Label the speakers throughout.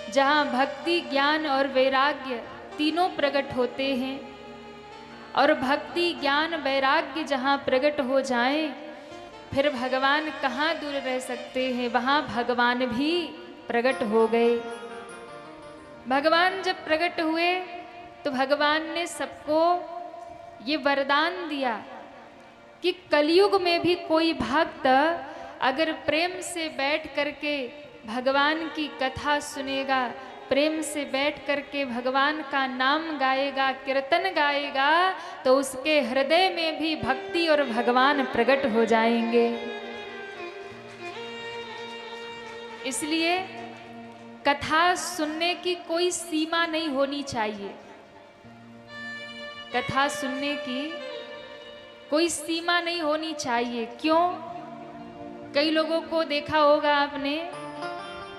Speaker 1: जहाँ भक्ति, ज्ञान और वैराग्य तीनों प्रकट होते हैं। और भक्ति, ज्ञान, वैराग्य जहाँ प्रकट हो जाएं, फिर भगवान कहाँ दूर रह सकते हैं, वहाँ भगवान भी प्रकट हो गए। भगवान जब प्रकट हुए तो भगवान ने सबको ये वरदान दिया कि कलयुग में भी कोई भक्त अगर प्रेम से बैठ करके भगवान की कथा सुनेगा, प्रेम से बैठ करके भगवान का नाम गाएगा, कीर्तन गाएगा, तो उसके हृदय में भी भक्ति और भगवान प्रकट हो जाएंगे। इसलिए कथा सुनने की कोई सीमा नहीं होनी चाहिए। कथा सुनने की कोई सीमा नहीं होनी चाहिए। क्यों? कई लोगों को देखा होगा आपने,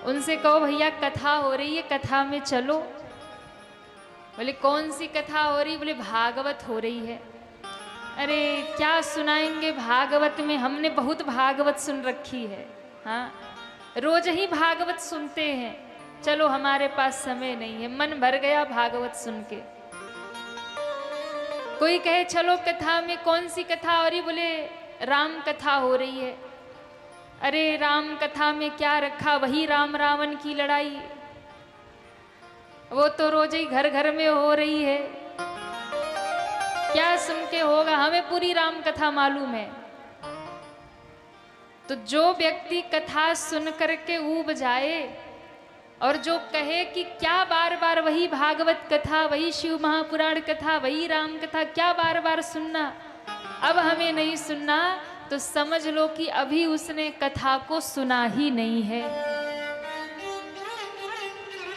Speaker 1: उनसे कहो भैया कथा हो रही है, कथा में चलो। बोले कौन सी कथा हो रही? बोले भागवत हो रही है। अरे क्या सुनाएंगे भागवत में, हमने बहुत भागवत सुन रखी है, हाँ रोज ही भागवत सुनते हैं। चलो हमारे पास समय नहीं है, मन भर गया भागवत सुन के। कोई कहे चलो कथा में, कौन सी कथा हो रही? बोले राम कथा हो रही है। अरे राम कथा में क्या रखा, वही राम रावण की लड़ाई, वो तो रोज ही घर घर में हो रही है, क्या सुन के होगा, हमें पूरी राम कथा मालूम है। तो जो व्यक्ति कथा सुन करके ऊब जाए और जो कहे कि क्या बार बार वही भागवत कथा, वही शिव महापुराण कथा, वही राम कथा, क्या बार बार सुनना, अब हमें नहीं सुनना, तो समझ लो कि अभी उसने कथा को सुना ही नहीं है।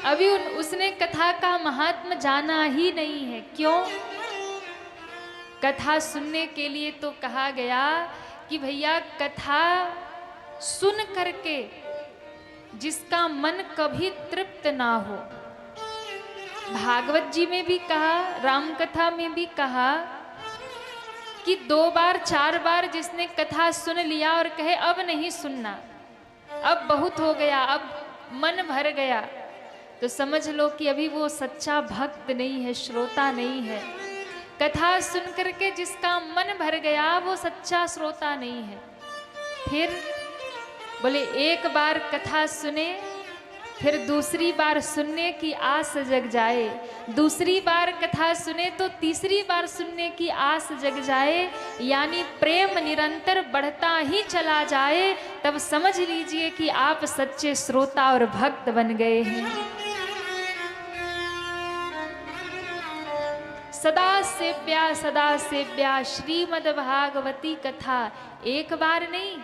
Speaker 1: अभी उसने कथा का महात्म जाना ही नहीं है। क्यों? कथा सुनने के लिए तो कहा गया कि भैया कथा सुन करके जिसका मन कभी तृप्त ना हो। भागवत जी में भी कहा, राम कथा में भी कहा कि 2 बार 4 बार जिसने कथा सुन लिया और कहे अब नहीं सुनना, अब बहुत हो गया, अब मन भर गया, तो समझ लो कि अभी वो सच्चा भक्त नहीं है, श्रोता नहीं है। कथा सुन करके जिसका मन भर गया वो सच्चा श्रोता नहीं है। फिर बोले एक बार कथा सुने, फिर दूसरी बार सुनने की आस जग जाए, दूसरी बार कथा सुने तो तीसरी बार सुनने की आस जग जाए, यानी प्रेम निरंतर बढ़ता ही चला जाए, तब समझ लीजिए कि आप सच्चे श्रोता और भक्त बन गए हैं। सदा सेव्या श्रीमद् भागवती कथा, एक बार नहीं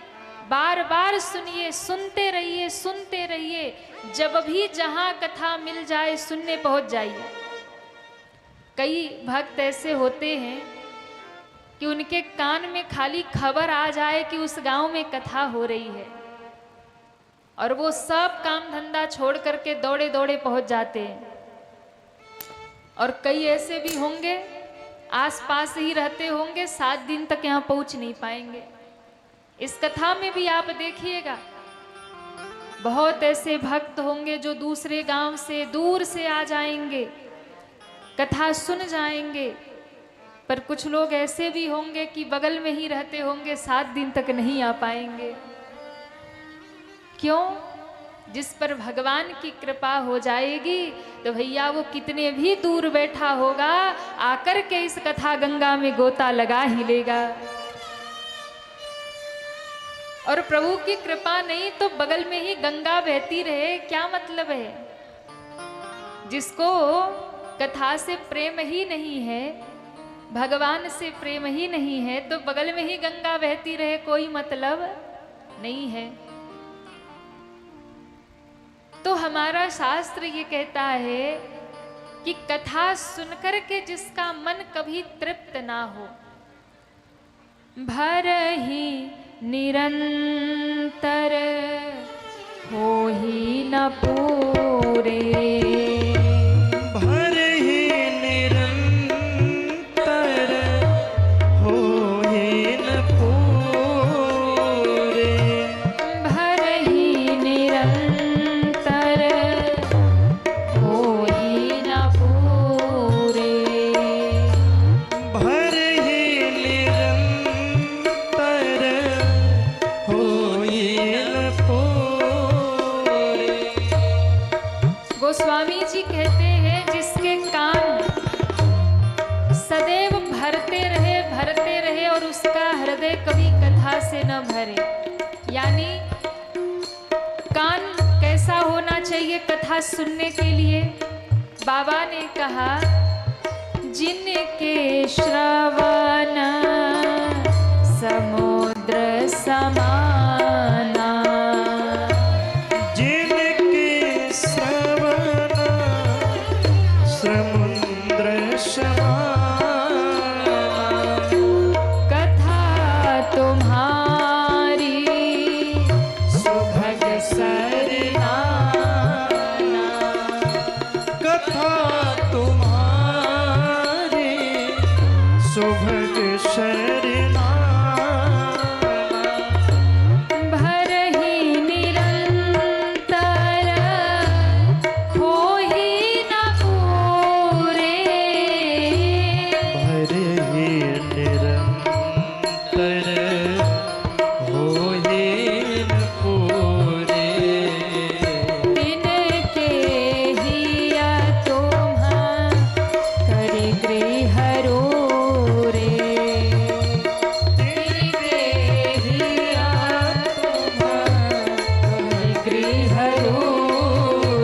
Speaker 1: बार बार सुनिए, सुनते रहिए, सुनते रहिए। जब भी जहाँ कथा मिल जाए सुनने पहुँच जाइए। कई भक्त ऐसे होते हैं कि उनके कान में खाली खबर आ जाए कि उस गांव में कथा हो रही है और वो सब काम धंधा छोड़ करके दौड़े दौड़े पहुँच जाते हैं। और कई ऐसे भी होंगे आसपास ही रहते होंगे, 7 दिन तक यहाँ पहुँच नहीं पाएंगे। इस कथा में भी आप देखिएगा, बहुत ऐसे भक्त होंगे जो दूसरे गांव से, दूर से आ जाएंगे, कथा सुन जाएंगे, पर कुछ लोग ऐसे भी होंगे कि बगल में ही रहते होंगे, 7 दिन तक नहीं आ पाएंगे। क्यों? जिस पर भगवान की कृपा हो जाएगी तो भैया वो कितने भी दूर बैठा होगा, आकर के इस कथा गंगा में गोता लगा ही लेगा। और प्रभु की कृपा नहीं तो बगल में ही गंगा बहती रहे, क्या मतलब है? जिसको कथा से प्रेम ही नहीं है, भगवान से प्रेम ही नहीं है, तो बगल में ही गंगा बहती रहे, कोई मतलब नहीं है। तो हमारा शास्त्र ये कहता है कि कथा सुनकर के जिसका मन कभी तृप्त ना हो, भर ही निरंतर हो ही न पूरे,
Speaker 2: भर ही निरंतर हो ही न पूरे,
Speaker 1: भर ही निरंतर गोस्वामी जी कहते हैं जिसके कान सदैव भरते रहे और उसका हृदय कभी कथा से न भरे। यानी कान कैसा होना चाहिए कथा सुनने के लिए? बाबा ने कहा जिनके श्रवण समुद्र समाना,
Speaker 2: जिनके श्रवण समुद्र समाना,
Speaker 1: कथा तुम्हारी सुभग सरनाना,
Speaker 2: कथा तुम्हारी सुभग शरणा,
Speaker 1: भरहि निरंतर होहि न पूरे,
Speaker 2: भरहि निरंतर होहि न पूरे,
Speaker 1: तिनके हिया तुम करि गृह रे, तिनके हिया तुम करि गृह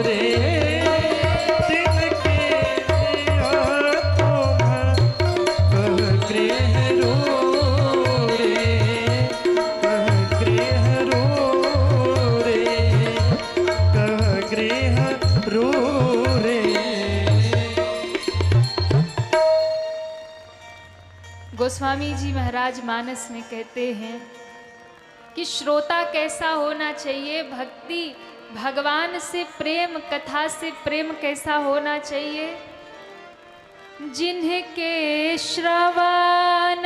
Speaker 2: रे, तिनके हिया तुम कह गृह रे, कह गृह रे, कह गृह रे।
Speaker 1: गोस्वामी जी महाराज मानस में कहते हैं कि श्रोता कैसा होना चाहिए, भक्ति भगवान से प्रेम, कथा से प्रेम कैसा होना चाहिए? जिनके श्रवण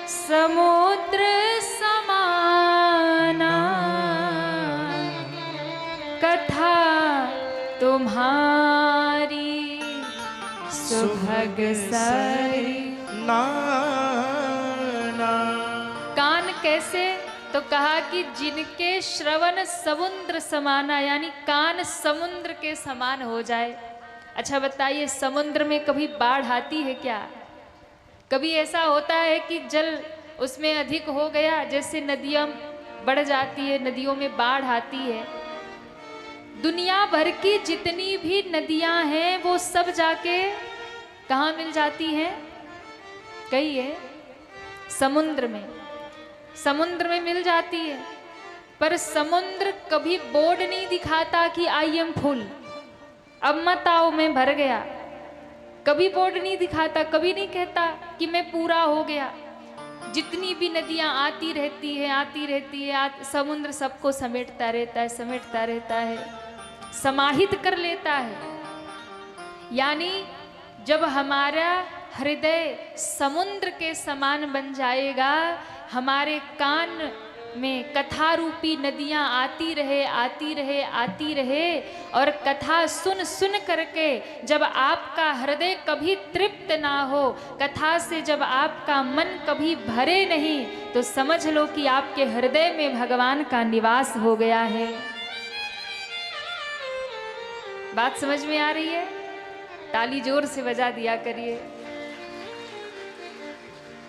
Speaker 1: समुद्र समाना, कथा तुम्हारी सुभग सरी।
Speaker 2: नाना,
Speaker 1: कान कैसे? तो कहा कि जिनके श्रवण समुद्र समाना, यानी कान समुद्र के समान हो जाए। अच्छा बताइए, समुद्र में कभी बाढ़ आती है क्या? कभी ऐसा होता है कि जल उसमें अधिक हो गया, जैसे नदियाँ बढ़ जाती है, नदियों में बाढ़ आती है। दुनिया भर की जितनी भी नदियाँ हैं वो सब जाके कहाँ मिल जाती हैं? कहिए, समुद्र में। समुद्र में मिल जाती है, पर समुद्र कभी बोर्ड नहीं दिखाता कि आई एम फुल, अब मत आओ मैं भर गया। कभी बोर्ड नहीं दिखाता, कभी नहीं कहता कि मैं पूरा हो गया। जितनी भी नदियां आती रहती है, समुद्र सबको समेटता रहता है, समाहित कर लेता है। यानी जब हमारा हृदय समुद्र के समान बन जाएगा, हमारे कान में कथा रूपी नदियां आती रहे और कथा सुन सुन करके जब आपका हृदय कभी तृप्त ना हो, कथा से जब आपका मन कभी भरे नहीं, तो समझ लो कि आपके हृदय में भगवान का निवास हो गया है। बात समझ में आ रही है? ताली जोर से बजा दिया करिए।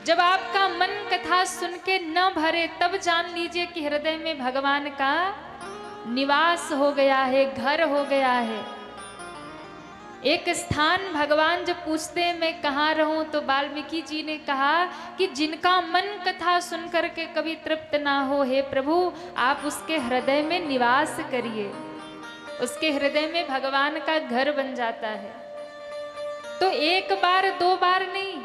Speaker 1: जब आपका मन कथा सुन के न भरे, तब जान लीजिए कि हृदय में भगवान का निवास हो गया है, घर हो गया है। एक स्थान भगवान जब पूछते हैं मैं कहाँ रहूं, तो वाल्मीकि जी ने कहा कि जिनका मन कथा सुन करके कभी तृप्त ना हो, हे प्रभु आप उसके हृदय में निवास करिए। उसके हृदय में भगवान का घर बन जाता है। तो एक बार दो बार नहीं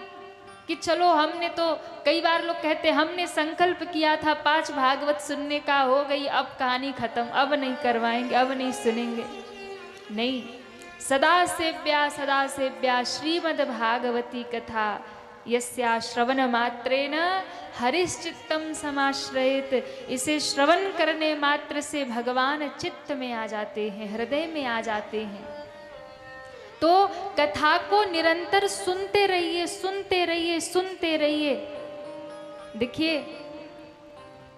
Speaker 1: कि चलो हमने तो, कई बार लोग कहते हमने संकल्प किया था 5 भागवत सुनने का, हो गई अब कहानी खत्म, अब नहीं करवाएंगे, अब नहीं सुनेंगे। नहीं, सदा सेव्या श्रीमद् भागवती कथा यस्या श्रवण मात्रेन हरिश्चित्तम समाश्रयेत। इसे श्रवण करने मात्र से भगवान चित्त में आ जाते हैं, हृदय में आ जाते हैं। तो कथा को निरंतर सुनते रहिए। देखिए,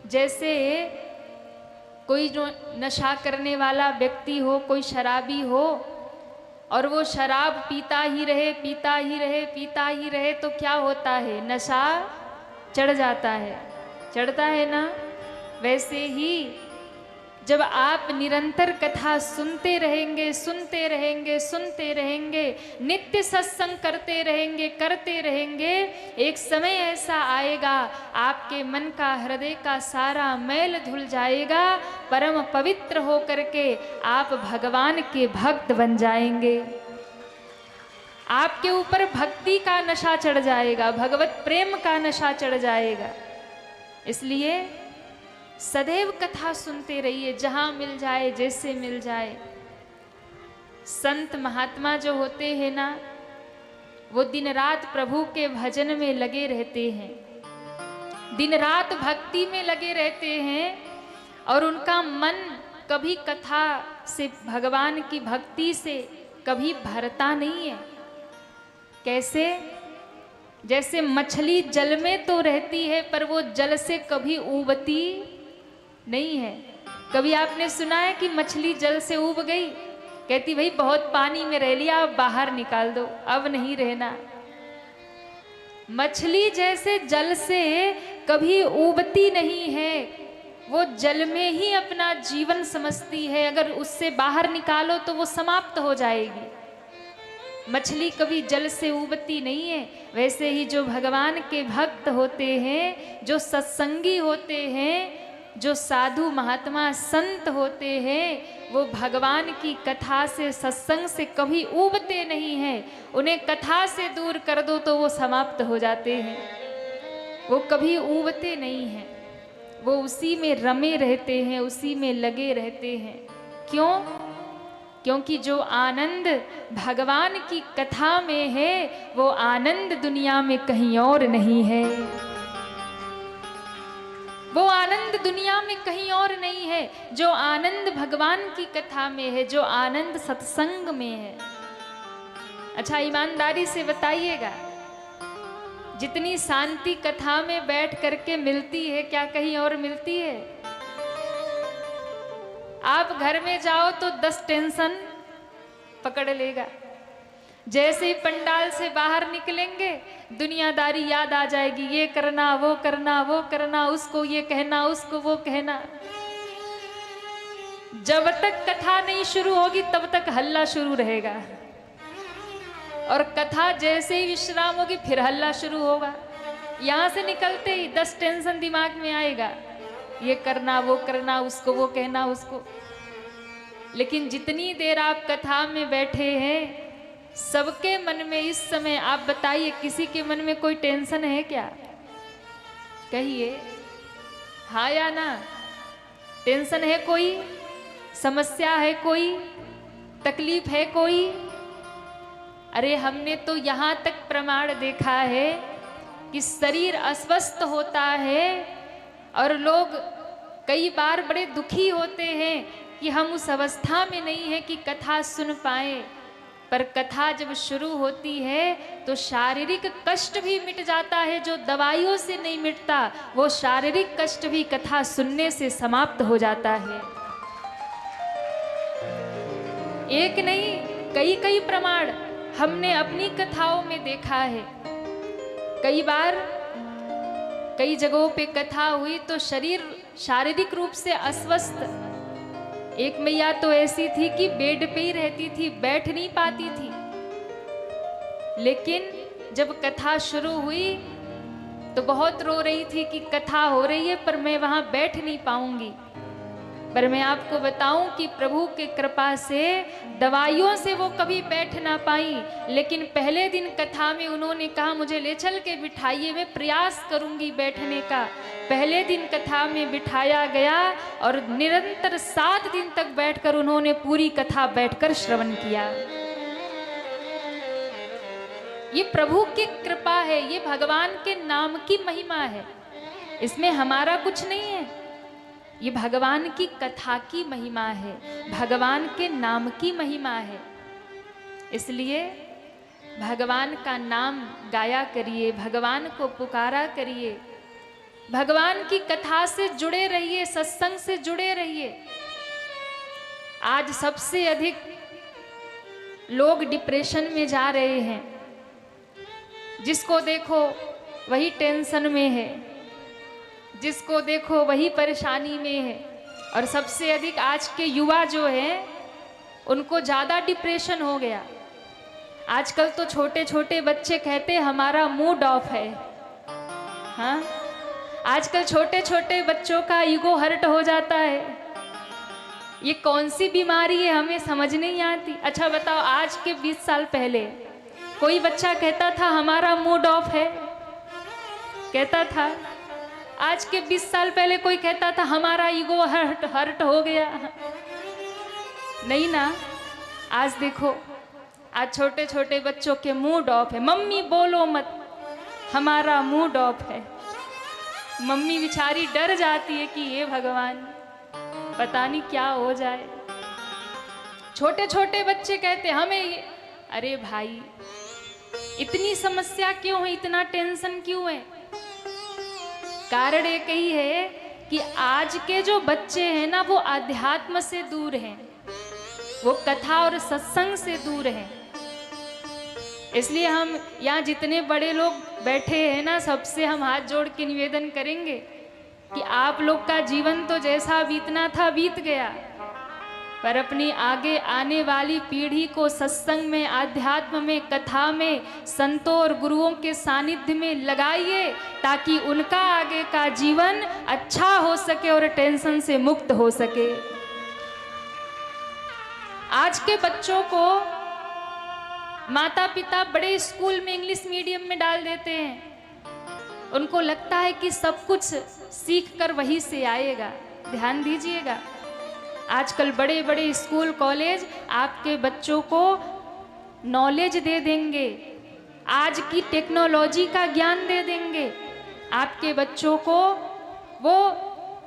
Speaker 1: जैसे कोई जो नशा करने वाला व्यक्ति हो, कोई शराबी हो, और वो शराब पीता ही रहे, पीता ही रहे, पीता ही रहे, तो क्या होता है? नशा चढ़ जाता है, चढ़ता है ना। वैसे ही जब आप निरंतर कथा सुनते रहेंगे, सुनते रहेंगे, सुनते रहेंगे, नित्य सत्संग करते रहेंगे, करते रहेंगे, एक समय ऐसा आएगा आपके मन का, हृदय का सारा मैल धुल जाएगा, परम पवित्र हो करके आप भगवान के भक्त बन जाएंगे। आपके ऊपर भक्ति का नशा चढ़ जाएगा, भगवत प्रेम का नशा चढ़ जाएगा। इसलिए सदैव कथा सुनते रहिए, जहाँ मिल जाए, जैसे मिल जाए। संत महात्मा जो होते हैं ना, वो दिन रात प्रभु के भजन में लगे रहते हैं, दिन रात भक्ति में लगे रहते हैं, और उनका मन कभी कथा से, भगवान की भक्ति से कभी भरता नहीं है। कैसे? जैसे मछली जल में तो रहती है, पर वो जल से कभी ऊबती नहीं है। कभी आपने सुना है कि मछली जल से ऊब गई? कहती भाई बहुत पानी में रह लिया, अब बाहर निकाल दो, अब नहीं रहना। मछली जैसे जल से कभी ऊबती नहीं है, वो जल में ही अपना जीवन समझती है, अगर उससे बाहर निकालो तो वो समाप्त हो जाएगी। मछली कभी जल से ऊबती नहीं है। वैसे ही जो भगवान के भक्त होते हैं, जो सत्संगी होते हैं, जो साधु महात्मा संत होते हैं, वो भगवान की कथा से, सत्संग से कभी ऊबते नहीं हैं। उन्हें कथा से दूर कर दो तो वो समाप्त हो जाते हैं, वो कभी ऊबते नहीं हैं, वो उसी में रमे रहते हैं, उसी में लगे रहते हैं। क्यों? क्योंकि जो आनंद भगवान की कथा में है, वो आनंद दुनिया में कहीं और नहीं है, वो आनंद दुनिया में कहीं और नहीं है। जो आनंद भगवान की कथा में है, जो आनंद सत्संग में है। अच्छा, ईमानदारी से बताइएगा, जितनी शांति कथा में बैठ करके मिलती है, क्या कहीं और मिलती है? आप घर में जाओ तो 10 टेंशन पकड़ लेगा। जैसे ही पंडाल से बाहर निकलेंगे, दुनियादारी याद आ जाएगी, ये करना, वो करना, वो करना, उसको ये कहना, उसको वो कहना। जब तक कथा नहीं शुरू होगी तब तक हल्ला शुरू रहेगा, और कथा जैसे ही विश्राम होगी फिर हल्ला शुरू होगा। यहाँ से निकलते ही 10 टेंशन दिमाग में आएगा, ये करना, वो करना, उसको वो कहना, उसको। लेकिन जितनी देर आप कथा में बैठे हैं, सबके मन में इस समय, आप बताइए, किसी के मन में कोई टेंशन है क्या? कहिए हाँ या ना। टेंशन है कोई? समस्या है कोई? तकलीफ है कोई? अरे हमने तो यहाँ तक प्रमाण देखा है कि शरीर अस्वस्थ होता है, और लोग कई बार बड़े दुखी होते हैं कि हम उस अवस्था में नहीं है कि कथा सुन पाए। पर कथा जब शुरू होती है तो शारीरिक कष्ट भी मिट जाता है, जो दवाइयों से नहीं मिटता, वो शारीरिक कष्ट भी कथा सुनने से समाप्त हो जाता है। एक नहीं, कई कई प्रमाण हमने अपनी कथाओं में देखा है। कई बार कई जगहों पे कथा हुई तो शरीर शारीरिक रूप से अस्वस्थ, एक मैया तो ऐसी थी कि बेड पे ही रहती थी, बैठ नहीं पाती थी। लेकिन जब कथा शुरू हुई तो बहुत रो रही थी कि कथा हो रही है पर मैं वहां बैठ नहीं पाऊंगी। पर मैं आपको बताऊं कि प्रभु के कृपा से दवाइयों से वो कभी बैठ ना पाई, लेकिन पहले दिन कथा में उन्होंने कहा मुझे ले चल के बिठाइए, मैं प्रयास करूंगी बैठने का। पहले दिन कथा में बिठाया गया और निरंतर 7 दिन तक बैठकर उन्होंने पूरी कथा बैठकर श्रवण किया। ये प्रभु की कृपा है, ये भगवान के नाम की महिमा है, इसमें हमारा कुछ नहीं है। ये भगवान की कथा की महिमा है, भगवान के नाम की महिमा है। इसलिए भगवान का नाम गाया करिए, भगवान को पुकारा करिए। भगवान की कथा से जुड़े रहिए, सत्संग से जुड़े रहिए। आज सबसे अधिक लोग डिप्रेशन में जा रहे हैं, जिसको देखो वही टेंशन में है, जिसको देखो वही परेशानी में है। और सबसे अधिक आज के युवा जो हैं उनको ज़्यादा डिप्रेशन हो गया। आजकल तो छोटे छोटे बच्चे कहते हैं हमारा मूड ऑफ है। हाँ, आजकल छोटे छोटे बच्चों का ईगो हर्ट हो जाता है। ये कौन सी बीमारी है हमें समझ नहीं आती। अच्छा बताओ, आज के 20 साल पहले कोई बच्चा कहता था हमारा मूड ऑफ है? कहता था? आज के 20 साल पहले कोई कहता था हमारा ईगो हर्ट हो गया? नहीं ना। आज देखो, आज छोटे छोटे बच्चों के मूड ऑफ है। मम्मी बोलो मत, हमारा मूड ऑफ है। मम्मी बेचारी डर जाती है कि ये भगवान पता नहीं क्या हो जाए। छोटे छोटे बच्चे कहते हमें ये। अरे भाई, इतनी समस्या क्यों है, इतना टेंशन क्यों है? कारण एक ही है कि आज के जो बच्चे हैं ना, वो आध्यात्म से दूर हैं, वो कथा और सत्संग से दूर हैं। इसलिए हम यहाँ जितने बड़े लोग बैठे हैं ना, सबसे हम हाथ जोड़ के निवेदन करेंगे कि आप लोग का जीवन तो जैसा बीतना था बीत गया, पर अपनी आगे आने वाली पीढ़ी को सत्संग में, आध्यात्म में, कथा में, संतों और गुरुओं के सानिध्य में लगाइए, ताकि उनका आगे का जीवन अच्छा हो सके और टेंशन से मुक्त हो सके। आज के बच्चों को माता पिता बड़े स्कूल में इंग्लिश मीडियम में डाल देते हैं। उनको लगता है कि सब कुछ सीख कर वहीं से आएगा। ध्यान दीजिएगा, आजकल बड़े बड़े स्कूल कॉलेज आपके बच्चों को नॉलेज दे देंगे, आज की टेक्नोलॉजी का ज्ञान दे देंगे, आपके बच्चों को वो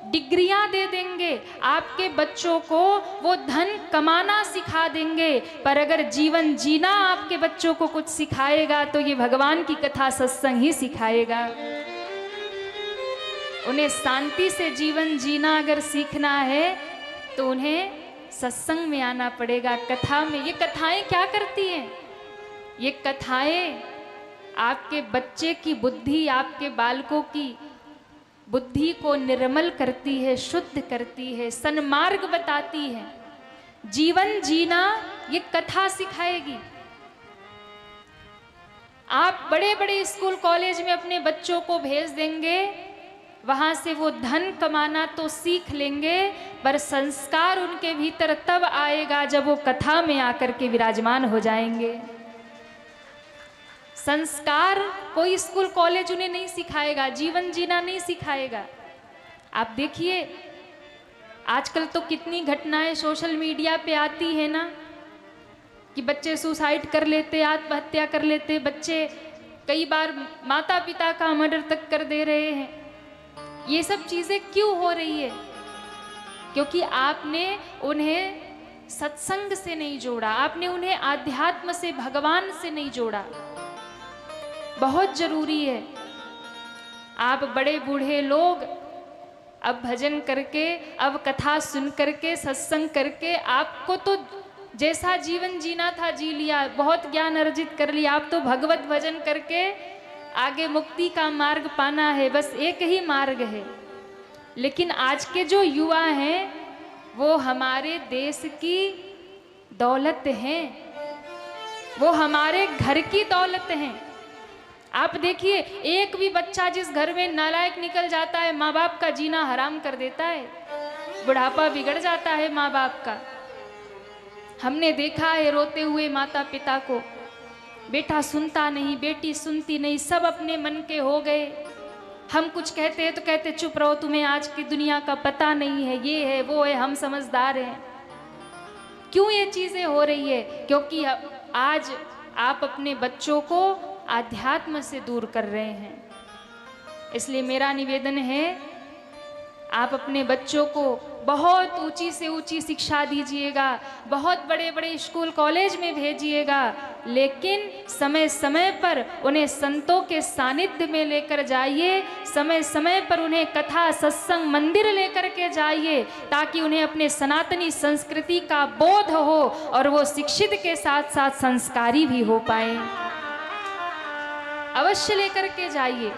Speaker 1: डिग्रियां दे देंगे, आपके बच्चों को वो धन कमाना सिखा देंगे। पर अगर जीवन जीना आपके बच्चों को कुछ सिखाएगा तो ये भगवान की कथा सत्संग ही सिखाएगा। उन्हें शांति से जीवन जीना अगर सीखना है तो उन्हें सत्संग में आना पड़ेगा, कथा में। ये कथाएं क्या करती हैं? ये कथाएं आपके बच्चे की बुद्धि, आपके बालकों की बुद्धि को निर्मल करती है, शुद्ध करती है, सन्मार्ग बताती है। जीवन जीना ये कथा सिखाएगी। आप बड़े बड़े स्कूल कॉलेज में अपने बच्चों को भेज देंगे, वहां से वो धन कमाना तो सीख लेंगे, पर संस्कार उनके भीतर तब आएगा जब वो कथा में आकर के विराजमान हो जाएंगे। संस्कार कोई स्कूल कॉलेज उन्हें नहीं सिखाएगा, जीवन जीना नहीं सिखाएगा। आप देखिए, आजकल तो कितनी घटनाएं सोशल मीडिया पे आती है ना, कि बच्चे सुसाइड कर लेते, आत्महत्या कर लेते, बच्चे कई बार माता पिता का मर्डर तक कर दे रहे हैं। ये सब चीज़ें क्यों हो रही है? क्योंकि आपने उन्हें सत्संग से नहीं जोड़ा, आपने उन्हें आध्यात्म से, भगवान से नहीं जोड़ा। बहुत जरूरी है। आप बड़े बूढ़े लोग अब भजन करके, अब कथा सुन करके, सत्संग करके, आपको तो जैसा जीवन जीना था जी लिया, बहुत ज्ञान अर्जित कर लिया। आप तो भगवत भजन करके आगे मुक्ति का मार्ग पाना है, बस एक ही मार्ग है। लेकिन आज के जो युवा हैं वो हमारे देश की दौलत हैं, वो हमारे घर की दौलत हैं। आप देखिए, एक भी बच्चा जिस घर में नालायक निकल जाता है, माँ बाप का जीना हराम कर देता है, बुढ़ापा बिगड़ जाता है माँ बाप का। हमने देखा है रोते हुए माता पिता को, बेटा सुनता नहीं, बेटी सुनती नहीं, सब अपने मन के हो गए। हम कुछ कहते हैं तो कहते चुप रहो, तुम्हें आज की दुनिया का पता नहीं है, ये है वो है, हम समझदार हैं। क्यों ये चीज़ें हो रही है? क्योंकि आज आप अपने बच्चों को आध्यात्म से दूर कर रहे हैं। इसलिए मेरा निवेदन है आप अपने बच्चों को बहुत ऊंची से ऊंची शिक्षा दीजिएगा, बहुत बड़े बड़े स्कूल कॉलेज में भेजिएगा, लेकिन समय समय पर उन्हें संतों के सानिध्य में लेकर जाइए, समय समय पर उन्हें कथा सत्संग मंदिर लेकर के जाइए, ताकि उन्हें अपने सनातनी संस्कृति का बोध हो और वो शिक्षित के साथ साथ संस्कारी भी हो पाए। अवश्य लेकर के जाइए।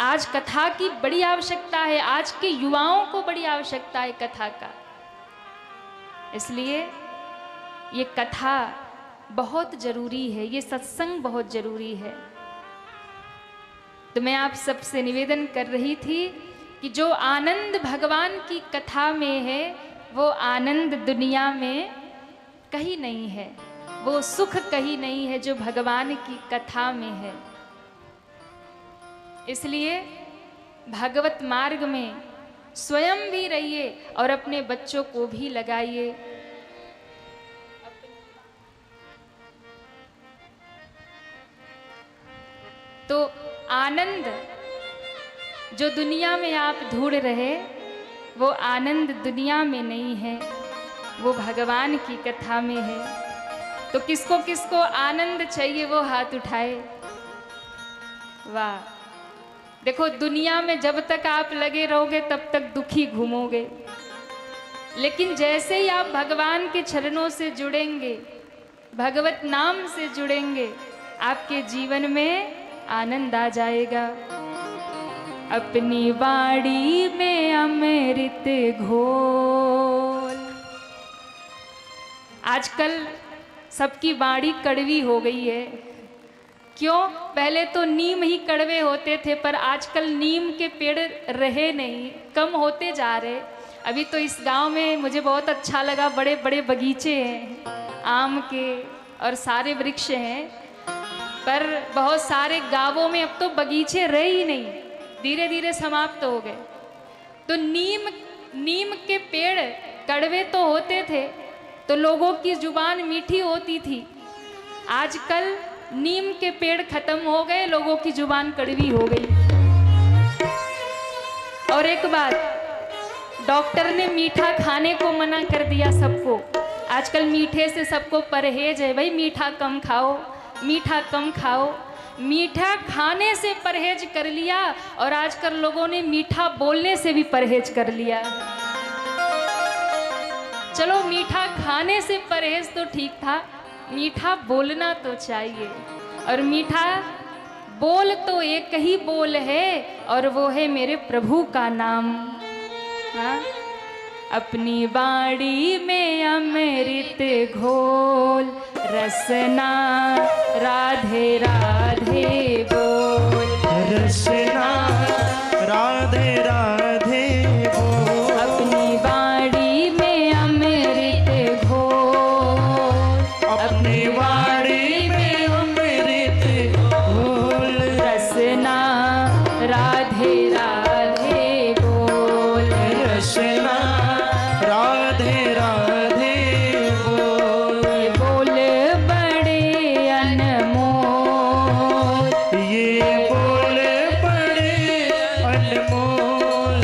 Speaker 1: आज कथा की बड़ी आवश्यकता है, आज के युवाओं को बड़ी आवश्यकता है कथा का। इसलिए ये कथा बहुत जरूरी है, ये सत्संग बहुत जरूरी है। तो मैं आप सबसे निवेदन कर रही थी कि जो आनंद भगवान की कथा में है, वो आनंद दुनिया में कहीं नहीं है, वो सुख कहीं नहीं है जो भगवान की कथा में है। इसलिए भागवत मार्ग में स्वयं भी रहिए और अपने बच्चों को भी लगाइए। तो आनंद जो दुनिया में आप ढूंढ रहे, वो आनंद दुनिया में नहीं है, वो भगवान की कथा में है। तो किसको किसको आनंद चाहिए वो हाथ उठाए। वाह! देखो, दुनिया में जब तक आप लगे रहोगे तब तक दुखी घूमोगे, लेकिन जैसे ही आप भगवान के चरणों से जुड़ेंगे, भगवत नाम से जुड़ेंगे, आपके जीवन में आनंद आ जाएगा। अपनी बाड़ी में अमृत घोल। आजकल सबकी बाड़ी कड़वी हो गई है। क्यों? पहले तो नीम ही कड़वे होते थे, पर आजकल नीम के पेड़ रहे नहीं, कम होते जा रहे। अभी तो इस गांव में मुझे बहुत अच्छा लगा, बड़े बड़े बगीचे हैं आम के और सारे वृक्ष हैं, पर बहुत सारे गांवों में अब तो बगीचे रहे ही नहीं, धीरे धीरे समाप्त हो गए। तो नीम के पेड़ कड़वे तो होते थे, तो लोगों की जुबान मीठी होती थी। आजकल नीम के पेड़ खत्म हो गए, लोगों की जुबान कड़वी हो गई। और एक बात, डॉक्टर ने मीठा खाने को मना कर दिया सबको। आजकल मीठे से सबको परहेज है, भाई मीठा कम खाओ, मीठा कम खाओ। मीठा खाने से परहेज कर लिया, और आजकल लोगों ने मीठा बोलने से भी परहेज कर लिया। चलो, मीठा खाने से परहेज तो ठीक था, मीठा बोलना तो चाहिए। और मीठा बोल तो एक ही बोल है, और वो है मेरे प्रभु का नाम। हाँ? अपनी बाड़ी में अमृत घोल, रसना राधे राधे बोल,
Speaker 2: रसना राधे राधे बोल।
Speaker 1: अपनी बाड़ी में अमृत घोल,
Speaker 2: अपनी बाड़ी में अमृत घोल,
Speaker 1: रसना राधे राधे बोल,
Speaker 2: रसना राधे राधे बोल।
Speaker 1: ये बोल बड़े अनमोल,
Speaker 2: ये बोल बड़े अनमोल,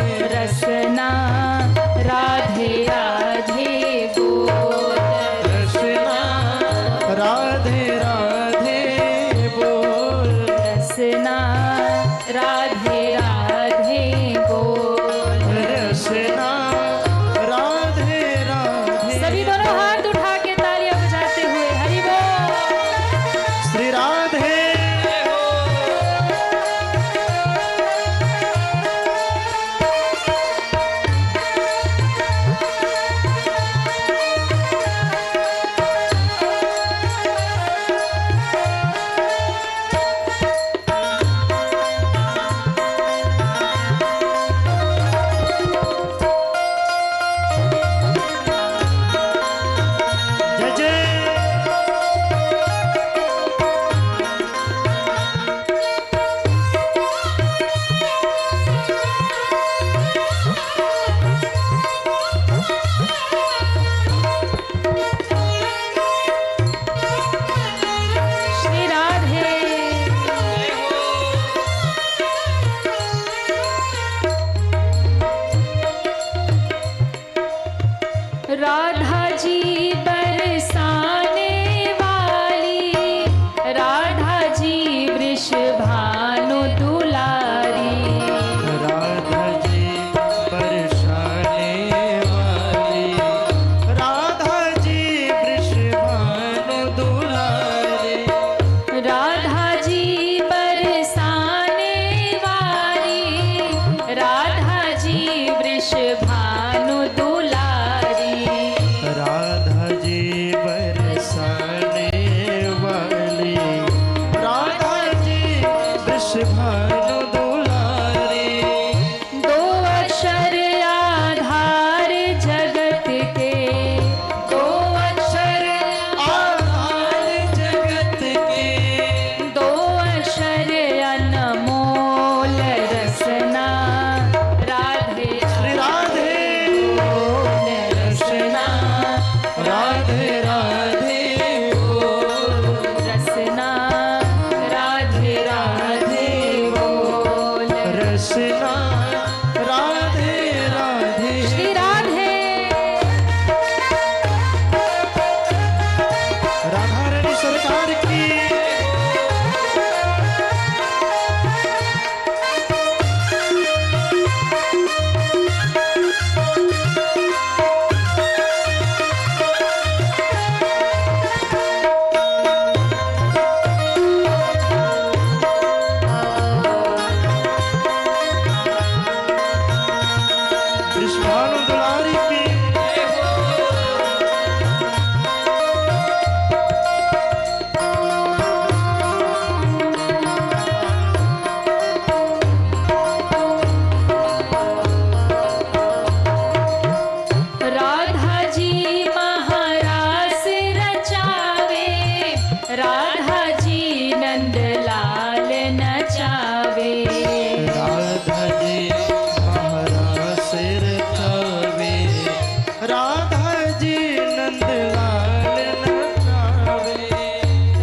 Speaker 2: नंदलाल नचावे।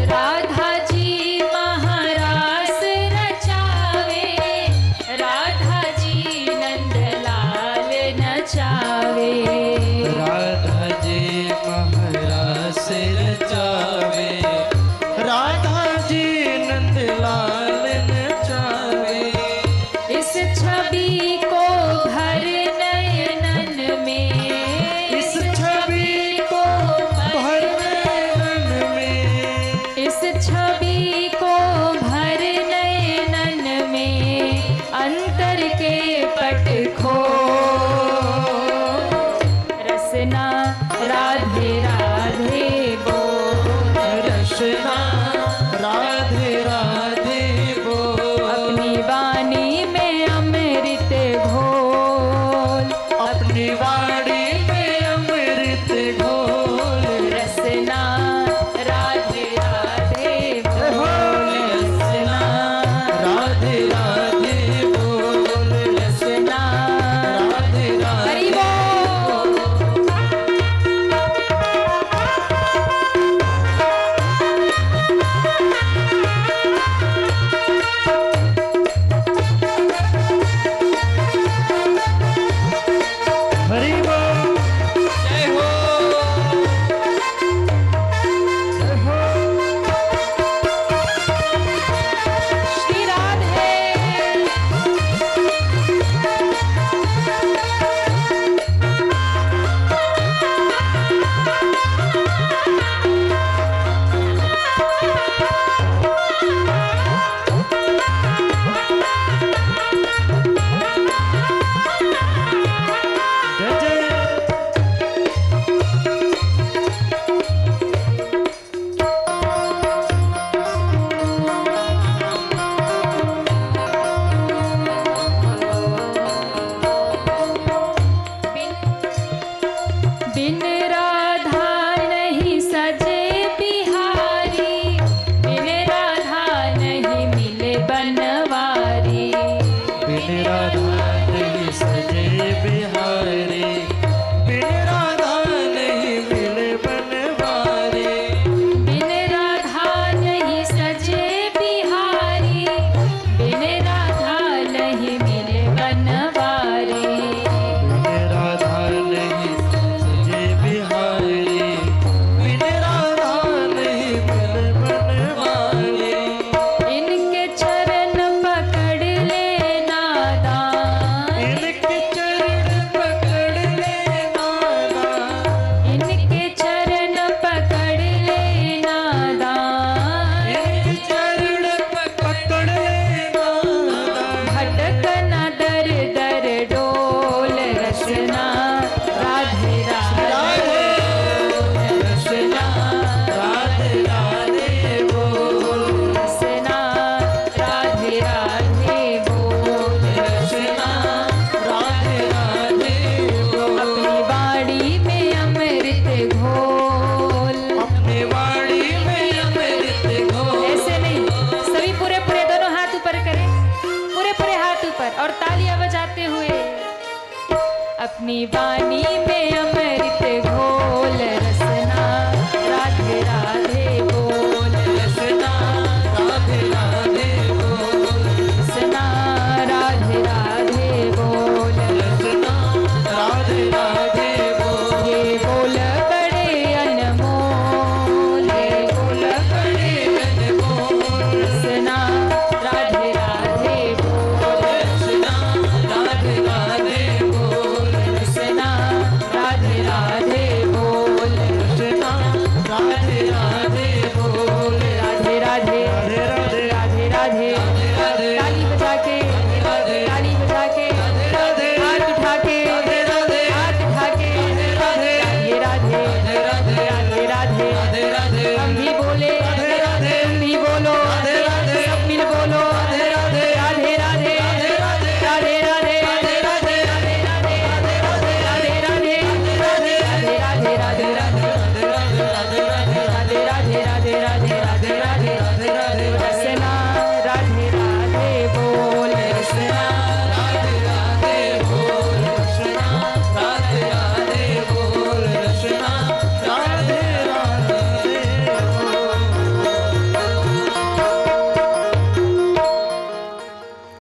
Speaker 1: राधा जी महारास रचावे, राधा जी नंदलाल नचावे।
Speaker 2: राधा जी महारास रचावे, राधा जी नंदलाल नचावे।
Speaker 1: इस छवि को भर नयनन में,
Speaker 2: इस छवि को भर नयन में,
Speaker 1: इस छवि को भर नयनन में, अंतर के पट खो रसना राधे राधे बोल।
Speaker 2: रसना राधे राधे बोल।
Speaker 1: अपनी वाणी में अमृत घोल,
Speaker 2: अपनी वाणी में अमृत घोल।
Speaker 1: रसना राधे राधे बोल। रसना
Speaker 2: राधे राधे बोल।
Speaker 1: रसना
Speaker 2: राधे
Speaker 1: हरि
Speaker 2: राधे
Speaker 1: बोल।
Speaker 2: हरि बोल। जय हो, जय हो।
Speaker 1: श्री राधे।
Speaker 2: जय जय।
Speaker 1: बिन राधा नहीं सजे बिहारी, बिन राधा नहीं मिले बनवारी।
Speaker 2: बिन राधा नहीं सजे बिहारी, बिन राधा नहीं मिले बनवारी।
Speaker 1: बिन राधा नहीं सजे बिहारी, बिन राधा नहीं मिले बनवारी।
Speaker 2: बिन राधा नहीं सजे बिहारी, बिन राधा नहीं मिले बनवारी।
Speaker 1: इनके चरण पकड़ ले नादान,
Speaker 2: इनके चरण पकड़ ले नाना,
Speaker 1: इनके चरण पकड़ ले नादान।
Speaker 2: इनके चरण पकड़ ले नाना।
Speaker 1: भटक न दर दर डोल, रसना राधे राधे।
Speaker 2: रसना राधे राधे बोल।
Speaker 1: रसना राधे राधे बोल।
Speaker 2: रसना राधे राधे बोल।
Speaker 1: अपनी बाड़ी में अमृत घोल।
Speaker 2: अपनी वाणी में अमृत घोल।
Speaker 1: ऐसे नहीं, सभी पूरे पूरे दोनों हाथ ऊपर करें, पूरे पूरे हाथ ऊपर और तालियां बजाते हुए। अपनी वाणी में